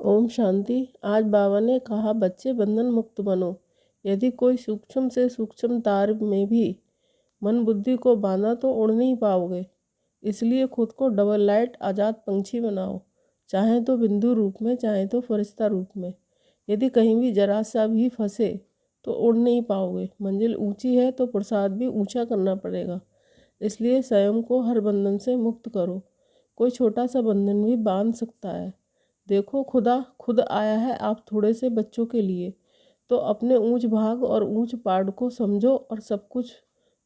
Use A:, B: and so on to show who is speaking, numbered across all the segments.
A: ओम शांति। आज बाबा ने कहा, बच्चे बंधन मुक्त बनो। यदि कोई सूक्ष्म से सूक्ष्म तार में भी मन बुद्धि को बांधा तो उड़ नहीं पाओगे। इसलिए खुद को डबल लाइट आज़ाद पंछी बनाओ, चाहे तो बिंदु रूप में, चाहे तो फरिश्ता रूप में। यदि कहीं भी जरा सा भी फंसे तो उड़ नहीं पाओगे। मंजिल ऊंची है तो प्रसाद भी ऊंचा करना पड़ेगा। इसलिए स्वयं को हर बंधन से मुक्त करो। कोई छोटा सा बंधन भी बांध सकता है। देखो, खुदा खुद आया है आप थोड़े से बच्चों के लिए। तो अपने ऊंच भाग और ऊंच पाड़ को समझो और सब कुछ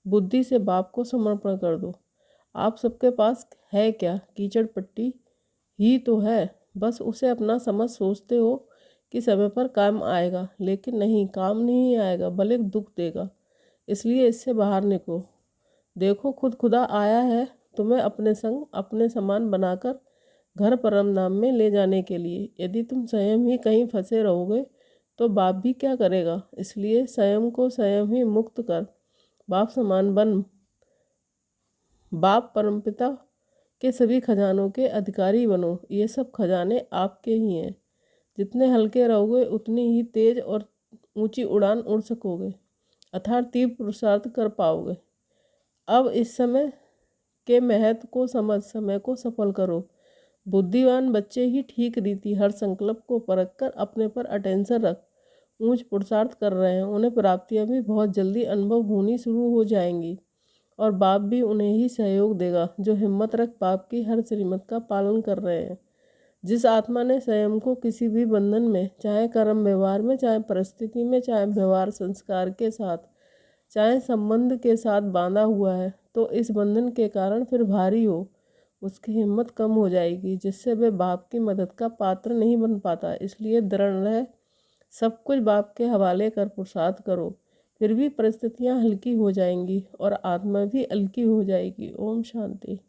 A: बुद्धि से बाप को समर्पण कर दो। आप सबके पास है क्या? कीचड़ पट्टी ही तो है। बस उसे अपना समझ सोचते हो कि समय पर काम आएगा, लेकिन नहीं, काम नहीं आएगा बल्कि दुख देगा। इसलिए इससे बाहर निकलो। देखो, खुद खुदा आया है तुम्हें अपने संग, अपने समान बनाकर घर परम धाम में ले जाने के लिए। यदि तुम स्वयं ही कहीं फंसे रहोगे तो बाप भी क्या करेगा? इसलिए स्वयं को स्वयं ही मुक्त कर बाप समान बन। बाप परमपिता के सभी खजानों के अधिकारी बनो। ये सब खजाने आपके ही हैं। जितने हल्के रहोगे उतनी ही तेज और ऊंची उड़ान उड़ सकोगे, अर्थात तीव्र पुरुषार्थ कर पाओगे। अब इस समय के महत्व को समझ समय को सफल करो। बुद्धिमान बच्चे ही ठीक रीति हर संकल्प को परख कर अपने पर अटेंशन रख ऊंच पुरुषार्थ कर रहे हैं। उन्हें प्राप्तियां भी बहुत जल्दी अनुभव होनी शुरू हो जाएंगी और बाप भी उन्हें ही सहयोग देगा जो हिम्मत रख बाप की हर श्रीमत का पालन कर रहे हैं। जिस आत्मा ने स्वयं को किसी भी बंधन में, चाहे कर्म व्यवहार में, चाहे परिस्थिति में, चाहे व्यवहार संस्कार के साथ, चाहे संबंध के साथ बांधा हुआ है, तो इस बंधन के कारण फिर भारी हो, उसकी हिम्मत कम हो जाएगी, जिससे वह बाप की मदद का पात्र नहीं बन पाता। इसलिए दृढ़ रहे, सब कुछ बाप के हवाले कर पुरुषार्थ करो। फिर भी परिस्थितियां हल्की हो जाएंगी और आत्मा भी हल्की हो जाएगी। ओम शांति।